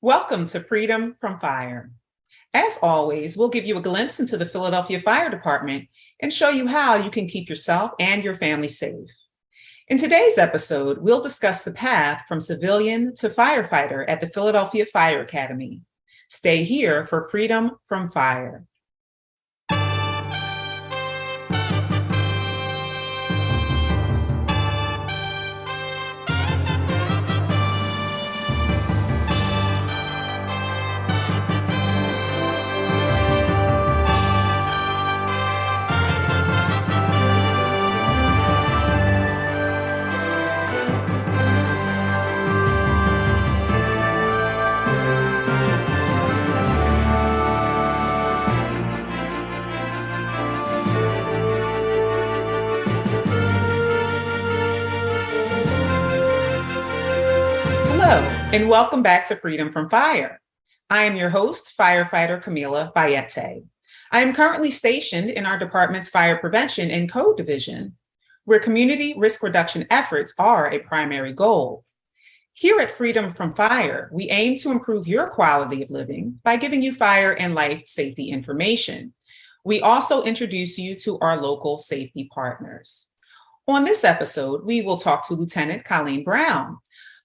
Welcome to Freedom from Fire. As always, we'll give you a glimpse into the Philadelphia Fire Department and show you how you can keep yourself and your family safe. In today's episode, we'll discuss the path from civilian to firefighter at the Philadelphia Fire Academy. Stay here for Freedom from Fire. Hello, and welcome back to Freedom from Fire. I am your host, firefighter Camila Bayete. I am currently stationed in our department's Fire Prevention and Code Division, where community risk reduction efforts are a primary goal. Here at Freedom from Fire, we aim to improve your quality of living by giving you fire and life safety information. We also introduce you to our local safety partners. On this episode, we will talk to Lieutenant Colleen Browne.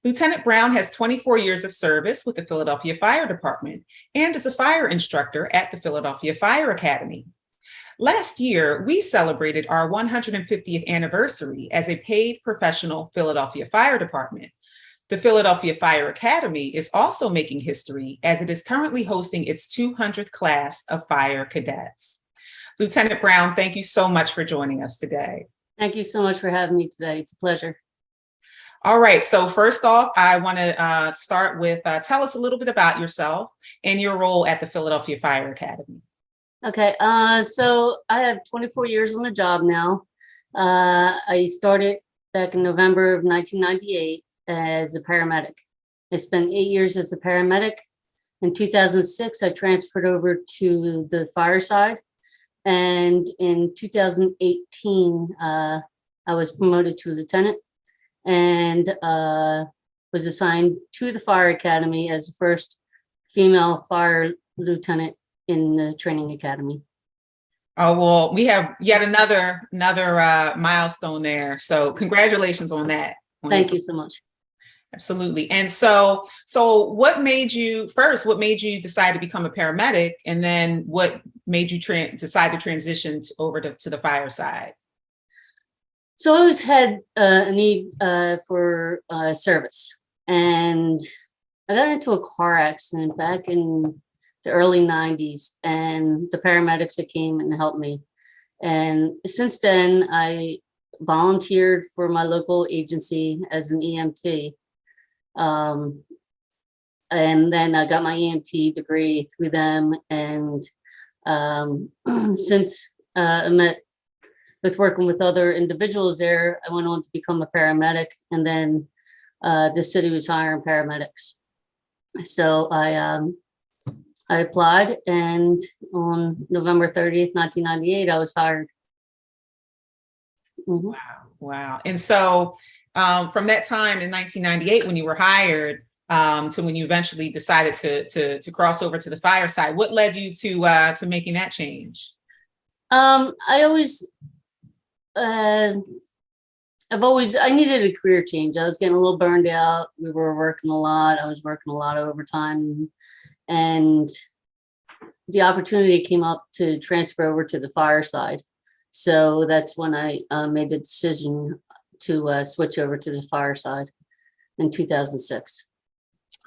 Lieutenant Browne has 24 years of service with the Philadelphia Fire Department and is a fire instructor at the Philadelphia Fire Academy. Last year, we celebrated our 150th anniversary as a paid professional Philadelphia Fire Department. The Philadelphia Fire Academy is also making history as it is currently hosting its 200th class of fire cadets. Lieutenant Browne, thank you so much for joining us today. Thank you so much for having me today. It's a pleasure. All right, so first off, I want to start with tell us a little bit about yourself and your role at the Philadelphia Fire Academy. Okay, so I have 24 years on the job now. I started back in November of 1998 as a paramedic. I spent 8 years as a paramedic. In 2006, I transferred over to the fire side. And in 2018, I was promoted to lieutenant and was assigned to the Fire Academy as the first female fire lieutenant in the training academy. Oh, well, we have yet another milestone there. So congratulations on that. Thank you so much. Absolutely. And so what made you decide to become a paramedic? And then what made you decide to transition over to the fire side? So I always had a need for service, and I got into a car accident back in the early 90s, and the paramedics that came and helped me. And since then, I volunteered for my local agency as an EMT. And then I got my EMT degree through them. And since I met with working with other individuals there, I went on to become a paramedic, and then the city was hiring paramedics. So I applied, and on November 30th, 1998, I was hired. Mm-hmm. Wow. And so from that time in 1998, when you were hired, to when you eventually decided to cross over to the fire side, what led you to making that change? I needed a career change. I was getting a little burned out. We were working a lot. I was working a lot of overtime, and the opportunity came up to transfer over to the fire side. So that's when I made the decision to switch over to the fire side in 2006.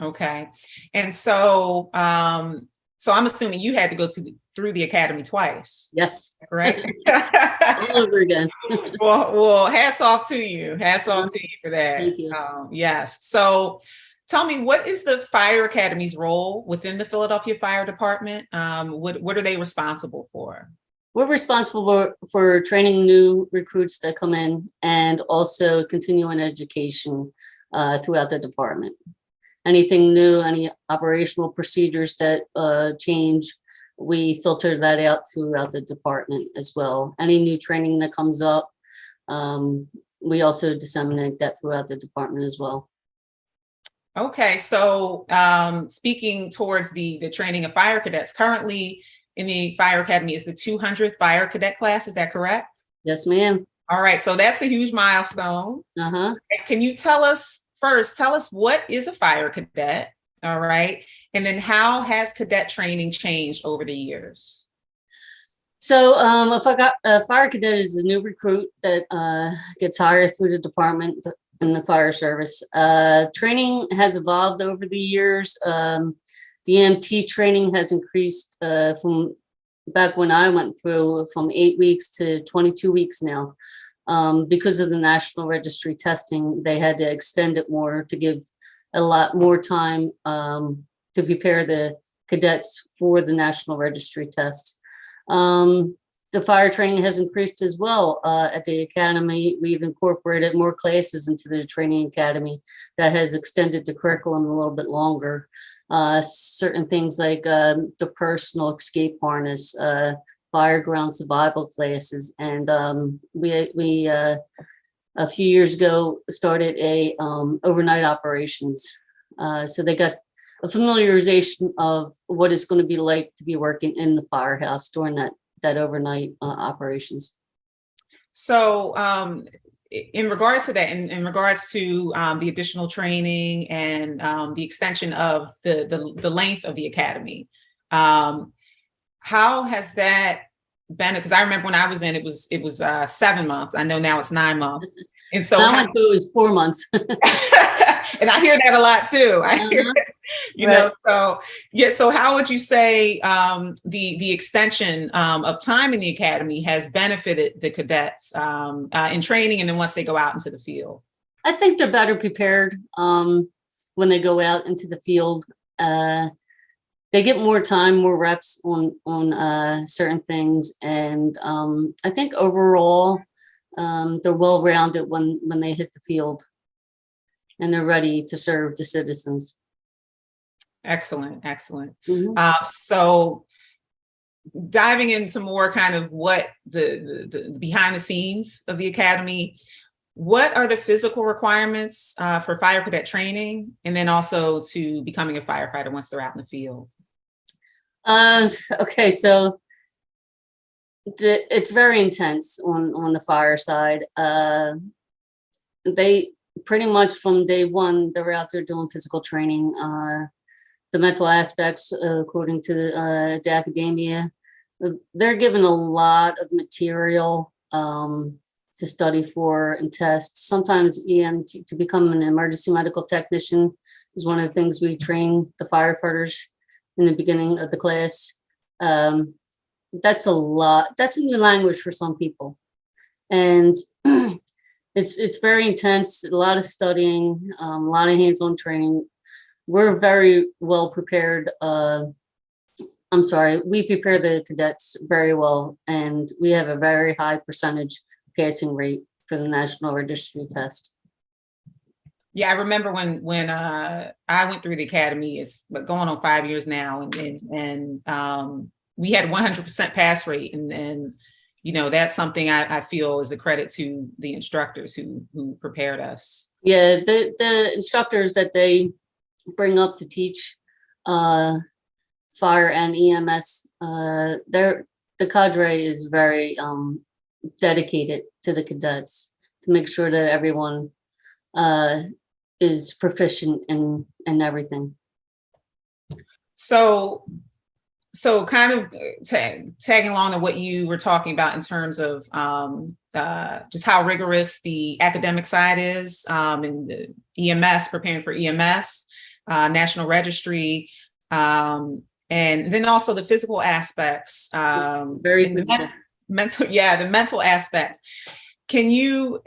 Okay. And so I'm assuming you had to go through the academy twice. Yes. Correct? All over again. well, hats off to you. Hats off to you for that. Thank you. Yes. So tell me, what is the Fire Academy's role within the Philadelphia Fire Department? What are they responsible for? We're responsible for training new recruits that come in, and also continuing education throughout the department. Anything new, any operational procedures that change, we filter that out throughout the department as well. Any new training that comes up, we also disseminate that throughout the department as well. Okay, so speaking towards the training of fire cadets, currently in the fire academy is the 200th fire cadet class. Is that correct? Yes, ma'am. All right, so that's a huge milestone. Uh-huh. Can you tell us what is a fire cadet? All right, and then how has cadet training changed over the years? So a fire cadet is a new recruit that gets hired through the department in the fire service. Training has evolved over the years. The EMT training has increased from back when I went through from 8 weeks to 22 weeks now. Because of the national registry testing, they had to extend it more to give a lot more time to prepare the cadets for the national registry test. The fire training has increased as well at the academy. We've incorporated more classes into the training academy that has extended the curriculum a little bit longer. Certain things like the personal escape harness, fire ground survival classes, and we a few years ago started a overnight operations. So they got a familiarization of what it's going to be like to be working in the firehouse during that overnight operations. So, in regards to that, in regards to the additional training and the extension of the length of the academy, how has that been? Because I remember when I was in, it was 7 months. I know now it's 9 months, and so I went through, it was 4 months. and I hear that a lot too. I hear Uh-huh. you Right. know, so yeah, so how would you say the extension of time in the academy has benefited the cadets in training and then once they go out into the field? I think they're better prepared when they go out into the field. They get more time, more reps on certain things, and I think overall they're well rounded when they hit the field, and they're ready to serve the citizens. Excellent, excellent. Mhm. So diving into more kind of what the behind the scenes of the academy, what are the physical requirements for fire cadet training, and then also to becoming a firefighter once they're out in the field? Okay, so it's very intense on the fire side. They pretty much from day one they're out there doing physical training. The mental aspects, according to the academia, they're given a lot of material to study for and test. Sometimes EMT, to become an emergency medical technician, is one of the things we train the firefighters in the beginning of the class. That's a lot. That's a new language for some people, and it's very intense. A lot of studying, a lot of hands-on training. We're very well prepared. We prepare the cadets very well, and we have a very high percentage passing rate for the national registry test. Yeah, I remember when I went through the academy. It's going on 5 years now, and we had 100% pass rate, and you know that's something I feel is a credit to the instructors who prepared us. Yeah, the instructors that they bring up to teach fire and EMS, the cadre is very dedicated to the cadets to make sure that everyone is proficient in everything. So kind of tagging along to what you were talking about in terms of just how rigorous the academic side is, and the EMS, preparing for EMS, National Registry, and then also the physical aspects, Very physical. the mental aspects. Can you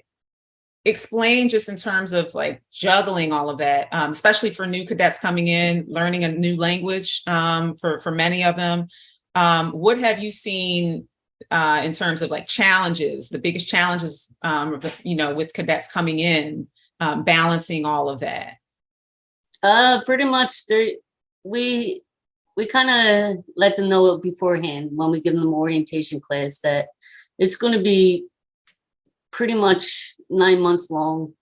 explain just in terms of like juggling all of that, especially for new cadets coming in, learning a new language for many of them? What have you seen in terms of like challenges, the biggest challenges, with cadets coming in, balancing all of that? Pretty much we kind of let them know it beforehand when we give them orientation class that it's going to be pretty much 9 months long,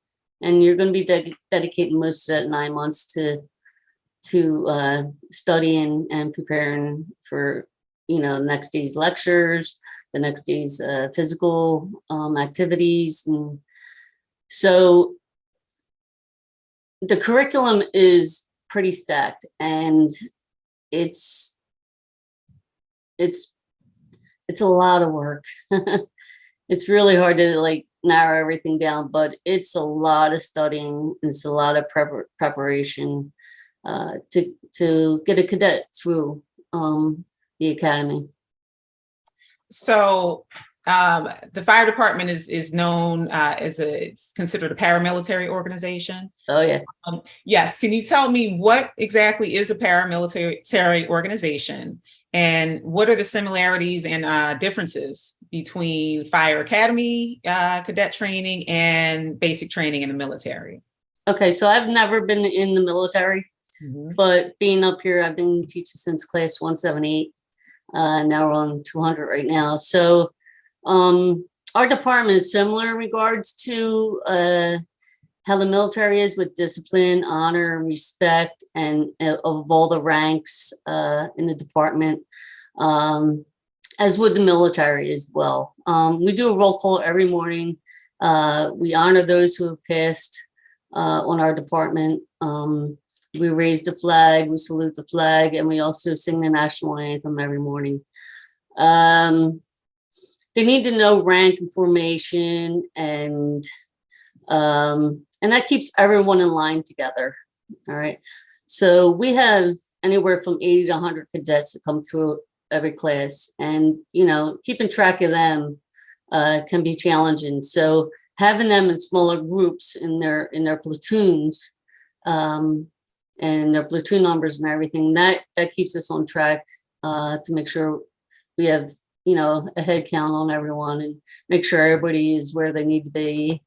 and you're going to be dedicating most of that 9 months to studying and preparing for, the next day's lectures, the next day's physical activities. And so the curriculum is pretty stacked, and it's a lot of work. It's really hard to like narrow everything down, but it's a lot of studying. It's a lot of preparation to get a cadet through the academy. So the fire department is known it's considered a paramilitary organization. Oh yeah. Yes. Can you tell me what exactly is a paramilitary organization, and what are the similarities and differences between fire academy cadet training and basic training in the military? Okay, so I've never been in the military, but being up here, I've been teaching since class 178. Now we're on 200 right now. So our department is similar in regards to how the military is, with discipline, honor, and respect, and of all the ranks in the department, as would the military as well. We do a roll call every morning. We honor those who have passed on our department. We raise the flag, we salute the flag, and we also sing the national anthem every morning. They need to know rank and formation, and that keeps everyone in line together. All right. So we have anywhere from 80 to 100 cadets that come through every class, and keeping track of them can be challenging. So having them in smaller groups in their platoons, and their platoon numbers and everything, that keeps us on track to make sure we have a head count on everyone, and make sure everybody is where they need to be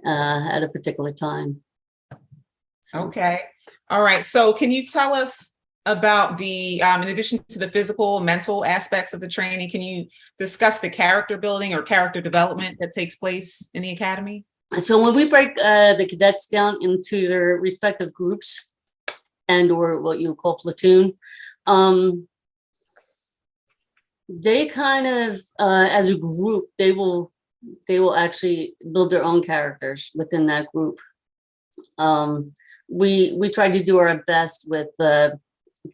at a particular time. So. Okay. All right. So can you tell us about the, in addition to the physical, mental aspects of the training, can you discuss the character building or character development that takes place in the academy? So when we break the cadets down into their respective groups and or what you call platoon, they kind of, as a group, they will actually build their own characters within that group. We try to do our best with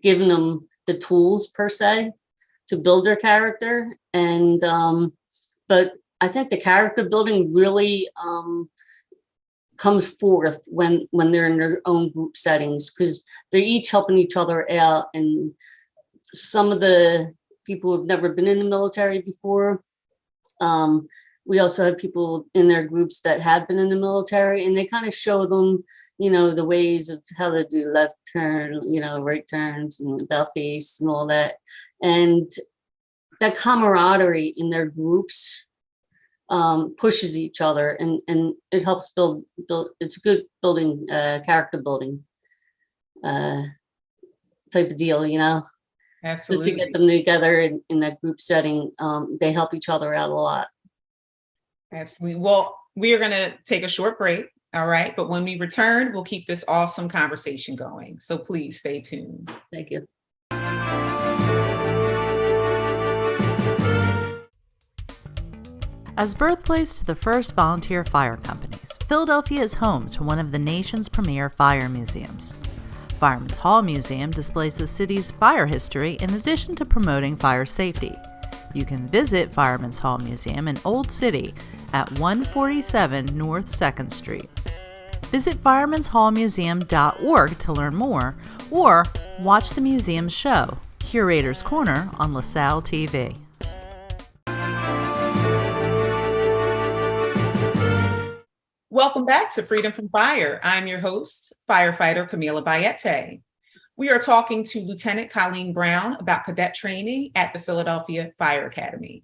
giving them the tools per se to build their character, and but I think the character building really comes forth when they're in their own group settings, because they're each helping each other out. And some of the people who've never been in the military before, we also have people in their groups that have been in the military, and they kind of show them, the ways of how to do left turn, right turns, and about face and all that. And that camaraderie in their groups pushes each other, and it helps build. It's good building, character building type of deal, Absolutely. Just to get them together in that group setting. They help each other out a lot. Absolutely. Well, we are going to take a short break. All right. But when we return, we'll keep this awesome conversation going. So please stay tuned. Thank you. As birthplace to the first volunteer fire companies, Philadelphia is home to one of the nation's premier fire museums. Fireman's Hall Museum displays the city's fire history in addition to promoting fire safety. You can visit Fireman's Hall Museum in Old City at 147 North 2nd Street. Visit firemanshallmuseum.org to learn more, or watch the museum's show, Curator's Corner, on LaSalle TV. Welcome back to Freedom from Fire. I'm your host, firefighter Camila Bayete. We are talking to Lieutenant Colleen Browne about cadet training at the Philadelphia Fire Academy.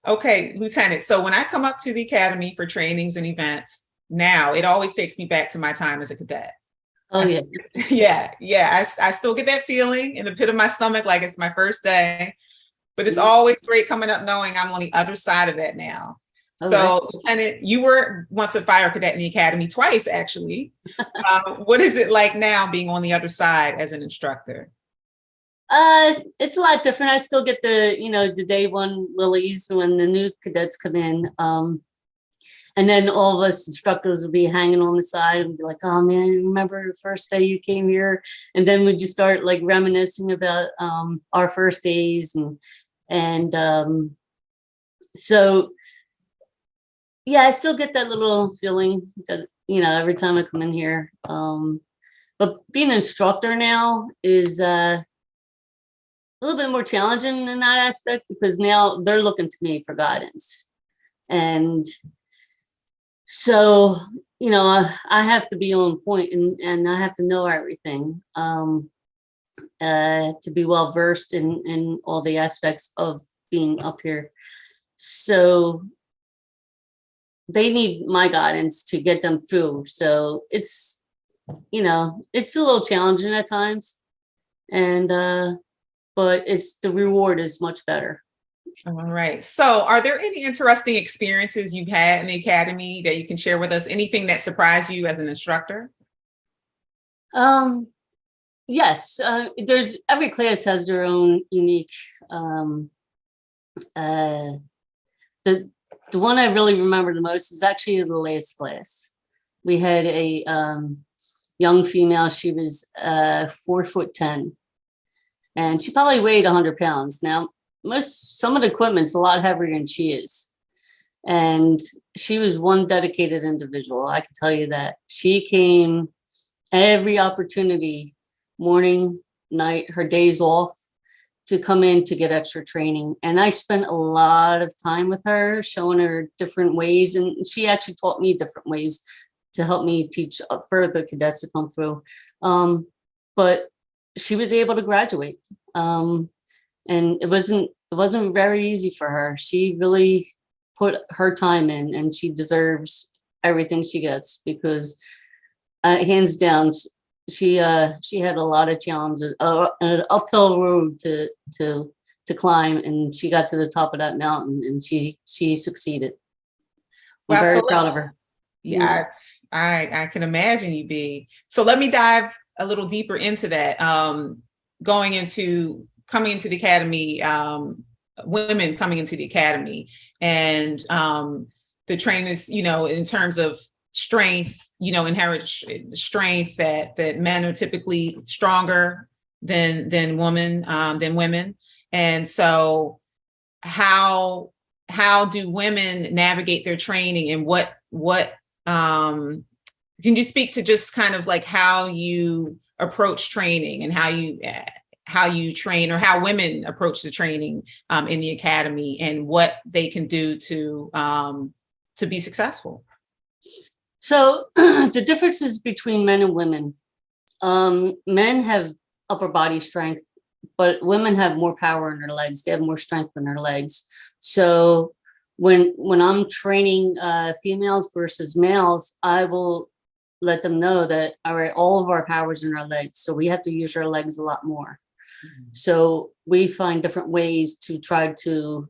Okay, Lieutenant, so when I come up to the academy for trainings and events, now it always takes me back to my time as a cadet. Oh, yeah. Yeah. I still get that feeling in the pit of my stomach, like it's my first day, but it's always great coming up knowing I'm on the other side of that now. So, Lieutenant, you were once a fire cadet in the academy, twice actually. What is it like now being on the other side as an instructor? It's a lot different. I still get the day one lilies when the new cadets come in. And then all of us instructors will be hanging on the side and be like, oh man, remember the first day you came here? And then we just start like reminiscing about our first days. And so, yeah, I still get that little feeling that, every time I come in here. But being an instructor now is a little bit more challenging in that aspect because now they're looking to me for guidance. And so, I have to be on point and I have to know everything to be well versed in all the aspects of being up here. So they need my guidance to get them through. So it's a little challenging at times. And but the reward is much better. All right. So are there any interesting experiences you've had in the academy that you can share with us? Anything that surprised you as an instructor? Yes. Every class has their own unique. The one I really remember the most is actually the last class. We had a young female. She was 4'10", and she probably weighed 100 pounds. Now, some of the equipment's a lot heavier than she is. And she was one dedicated individual. I can tell you that. She came every opportunity, morning, night, her days off, to come in to get extra training. And I spent a lot of time with her, showing her different ways. And she actually taught me different ways to help me teach further cadets to come through. But she was able to graduate. And it wasn't very easy for her. She really put her time in, and she deserves everything she gets because, hands down, she had a lot of challenges, an uphill road to climb, and she got to the top of that mountain, and she succeeded. I'm very proud of her. Yeah, I can imagine you be. So let me dive a little deeper into that. Coming into the academy, women coming into the academy, and the trainers, in terms of strength, inherent strength that men are typically stronger than women. And so how do women navigate their training, and what can you speak to just kind of like how you approach training and how you train, or how women approach the training in the academy, and what they can do to be successful? So the differences between men and women, men have upper body strength, but women have more power in their legs. They have more strength in their legs. So when I'm training females versus males, I will let them know that, all right, all of our power's in our legs. So we have to use our legs a lot more. Mm-hmm. So we find different ways to try to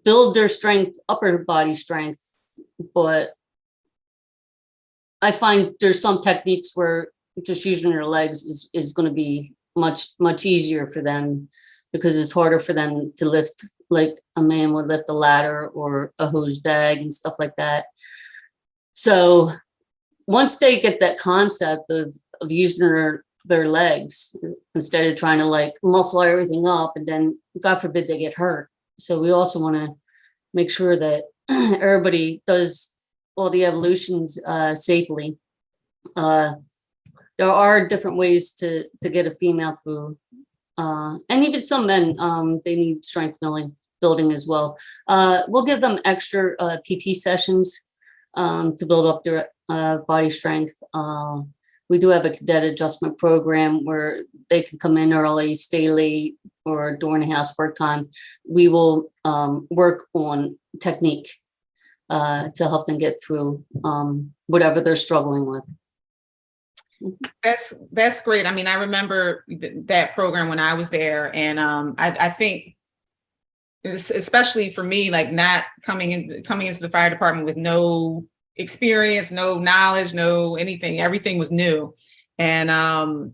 build their strength, upper body strength. But I find there's some techniques where just using their legs is going to be much, much easier for them, because it's harder for them to lift like a man would lift a ladder or a hose bag and stuff like that. So once they get that concept of using their legs instead of trying to like muscle everything up, and then God forbid they get hurt. So we also want to make sure that everybody does all the evolutions safely. There are different ways to get a female through. And even some men, they need strength building as well. We'll give them extra PT sessions to build up their body strength. We do have a cadet adjustment program where they can come in early, stay late, or during the housework time. We will work on technique to help them get through whatever they're struggling with. That's great. I mean, I remember that program when I was there, and I think especially for me, like not coming into the fire department with no experience, no knowledge, no anything. Everything was new. And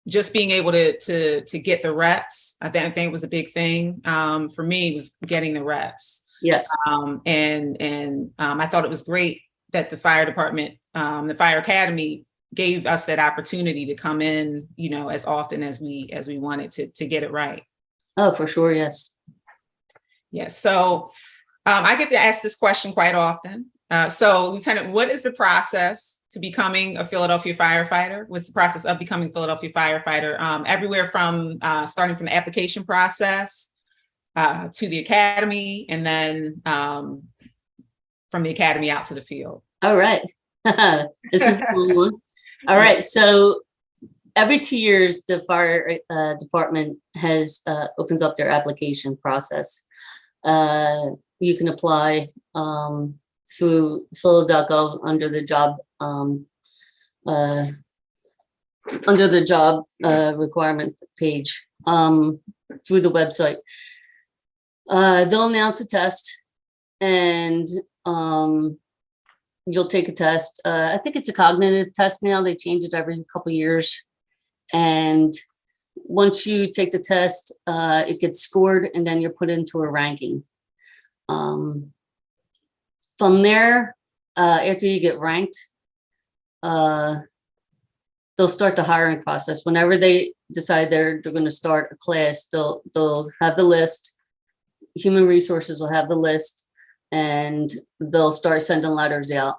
just being able to get the reps, I think was a big thing. For me, was getting the reps. Yes. And I thought it was great that the fire department, the fire academy, gave us that opportunity to come in, as often as we wanted to get it right. Oh, for sure. Yes. Yes. So I get to ask this question quite often. So, Lieutenant, what is the process to becoming a Philadelphia firefighter? What's the process of becoming a Philadelphia firefighter? Everywhere from starting from the application process to the academy, and then from the academy out to the field. All right. This is a cool one. All right. So every 2 years, the fire department opens up their application process. You can apply through Phil.gov under the job requirement page through the website. They'll announce a test, and you'll take a test. I think it's a cognitive test now. They change it every couple of years. And once you take the test, it gets scored, and then you're put into a ranking. From there, after you get ranked, they'll start the hiring process. Whenever they decide they're going to start a class, they'll have the list. Human resources will have the list, and they'll start sending letters out.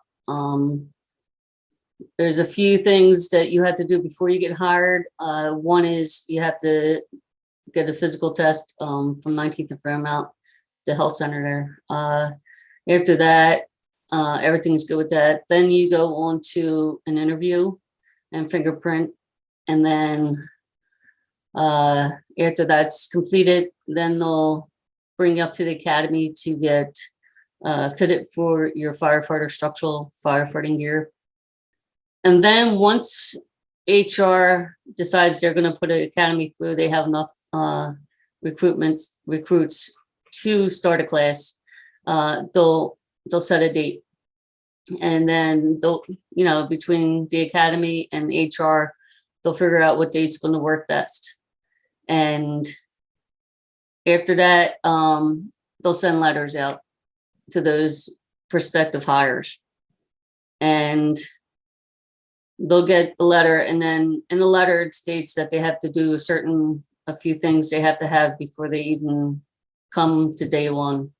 There's a few things that you have to do before you get hired. One is you have to get a physical test from 19th and Fairmount, the health center there. After that, everything's good with that. Then you go on to an interview and fingerprint. And then after that's completed, then they'll bring you up to the academy to get fitted for your firefighter structural firefighting gear. And then once HR decides they're going to put an academy through, they have enough recruits to start a class, they'll set a date. And then they'll, between the academy and HR, they'll figure out what date's going to work best. And after that, they'll send letters out to those prospective hires. And they'll get the letter, and then in the letter it states that they have to do a few things they have to have before they even come to day one.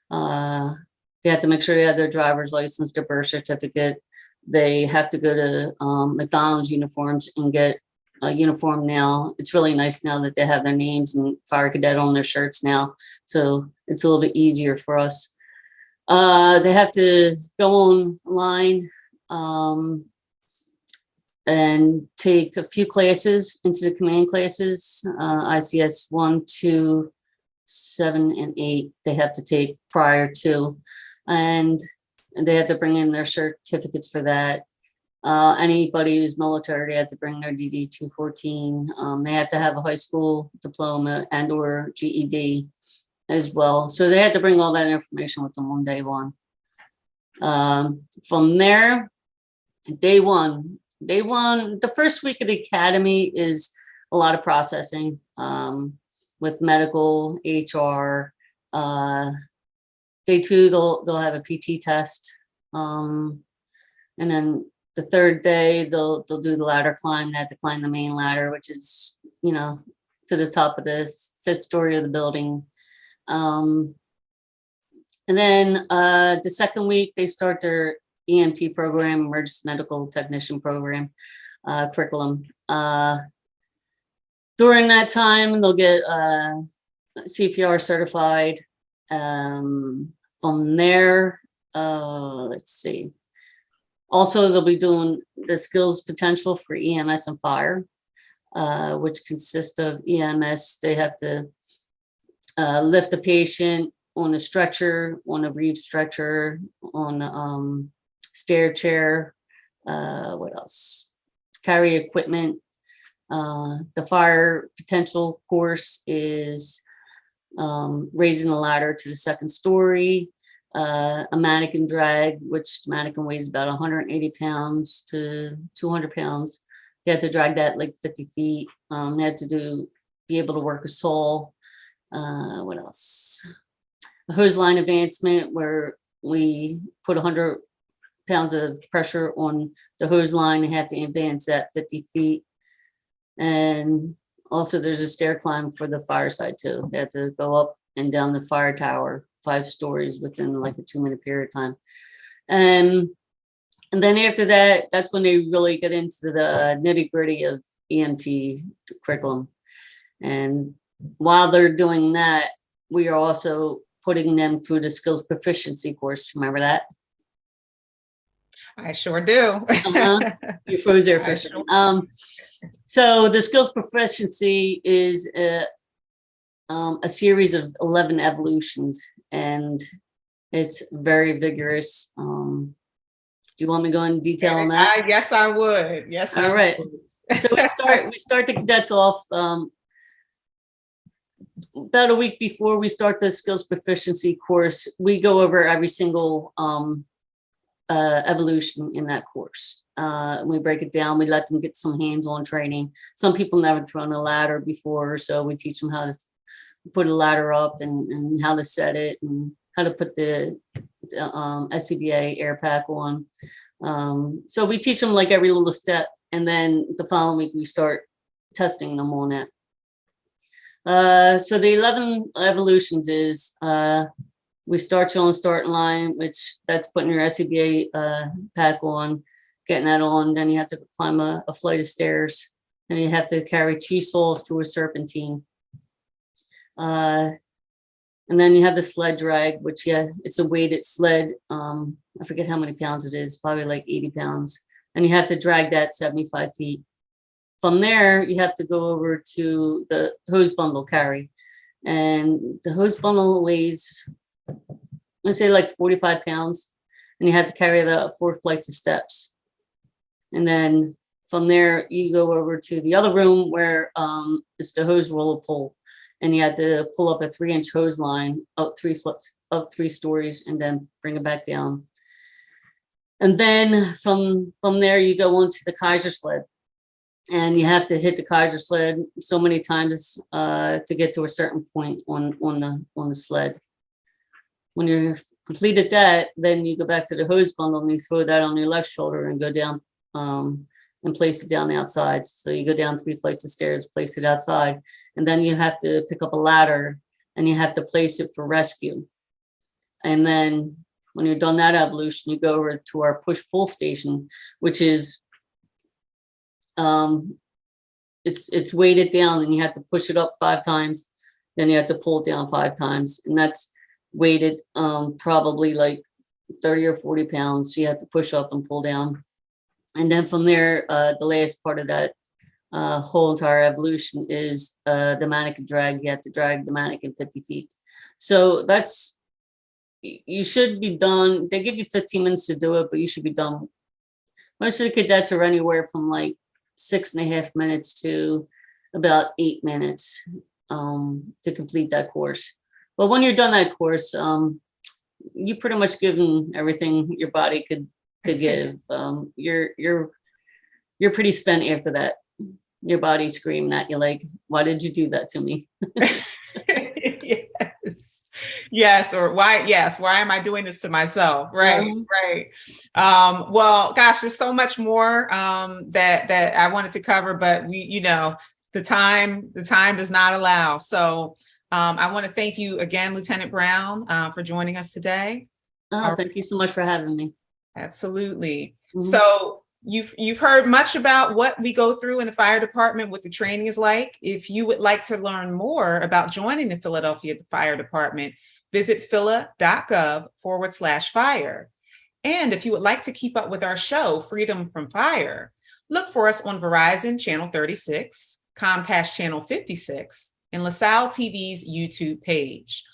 They have to make sure they have their driver's license, their birth certificate. They have to go to McDonald's uniforms and get a uniform now. It's really nice now that they have their names and fire cadet on their shirts now. So it's a little bit easier for us. They have to go online and take a few classes, incident command classes, ICS 1, 2, 7, and 8. They have to take prior to, and they have to bring in their certificates for that. Anybody who's military, they have to bring their DD 214. They have to have a high school diploma and or GED as well. So they have to bring all that information with them on day one. From there, day one, the first week of the academy is a lot of processing with medical, HR. Day two, they'll have a PT test. And then the third day, they'll do the ladder climb. They have to climb the main ladder, which is, to the top of the 5th story of the building. And then the second week, they start their EMT program, emergency medical technician program curriculum. During that time, they'll get CPR certified. From there, let's see. Also, they'll be doing the skills potential for EMS and fire, which consists of EMS. They have to lift the patient on a stretcher, on a reeve stretcher, on the stair chair. What else? Carry equipment. The fire potential course is raising a ladder to the second story, a mannequin drag, which the mannequin weighs about 180 pounds to 200 pounds. They had to drag that like 50 feet. They had to be able to work a saw. What else? A hose line advancement where we put 100 pounds of pressure on the hose line. They had to advance at 50 feet. And also there's a stair climb for the fire side too. They had to go up and down the fire tower 5 stories within like a 2-minute period of time. And then after that, that's when they really get into the nitty gritty of EMT curriculum. And while they're doing that, we are also putting them through the skills proficiency course. Remember that? I sure do. You froze there for a second. So the skills proficiency is a series of 11 evolutions, and it's very vigorous. Do you want me to go in detail on that? Yes, I would. Yes. All right. So we start the cadets off about a week before we start the skills proficiency course. We go over every single evolution in that course. We break it down. We let them get some hands-on training. Some people never thrown a ladder before, so we teach them how to put a ladder up and how to set it and how to put the SCBA air pack on. So we teach them like every little step, and then the following week we start testing them on it. So the 11 evolutions is we start you on the starting line, which that's putting your SCBA pack on, getting that on. Then you have to climb a flight of stairs, and you have to carry 2 saws through a serpentine. And then you have the sled drag, which it's a weighted sled. I forget how many pounds it is, probably like 80 pounds. And you have to drag that 75 feet. From there, you have to go over to the hose bundle carry. And the hose bundle weighs, let's say like 45 pounds. And you have to carry the 4 flights of steps. And then from there, you go over to the other room where it's the hose roller pull. And you had to pull up a 3-inch hose line up 3 stories and then bring it back down. And then from there, you go on to the Kaiser sled. And you have to hit the Kaiser sled so many times to get to a certain point on the sled. When you're completed that, then you go back to the hose bundle and you throw that on your left shoulder and go down and place it down outside. So you go down 3 flights of stairs, place it outside, and then you have to pick up a ladder and you have to place it for rescue. And then when you're done that evolution, you go over to our push-pull station, which is it's weighted down, and you have to push it up 5 times, then you have to pull it down 5 times, and that's weighted probably like 30 or 40 pounds. So you have to push up and pull down. And then from there, the last part of that whole entire evolution is the mannequin drag. You have to drag the mannequin 50 feet. So you should be done. They give you 15 minutes to do it, but you should be done. Most of the cadets are anywhere from like 6.5 minutes to about 8 minutes to complete that course. But when you're done that course, you pretty much given everything your body could give. You're pretty spent after that. Your body's screaming at you like, why did you do that to me? Yes. Or why am I doing this to myself? Right. Right. Well, gosh, there's so much more that I wanted to cover, but the time does not allow. So I want to thank you again, Lieutenant Browne, for joining us today. Thank you so much for having me. Absolutely. Mm-hmm. So you've heard much about what we go through in the fire department, what the training is like. If you would like to learn more about joining the Philadelphia Fire Department, visit phila.gov/fire. And if you would like to keep up with our show, Freedom from Fire, look for us on Verizon Channel 36, Comcast Channel 56, and LaSalle TV's YouTube page.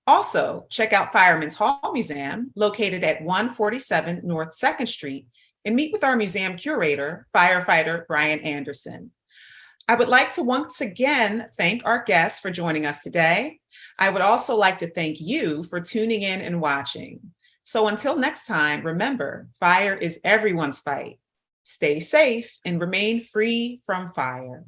Also, check out Fireman's Hall Museum, located at 147 North 2nd Street, and meet with our museum curator, firefighter Brian Anderson. I would like to once again thank our guests for joining us today. I would also like to thank you for tuning in and watching. So until next time, remember, fire is everyone's fight. Stay safe and remain free from fire.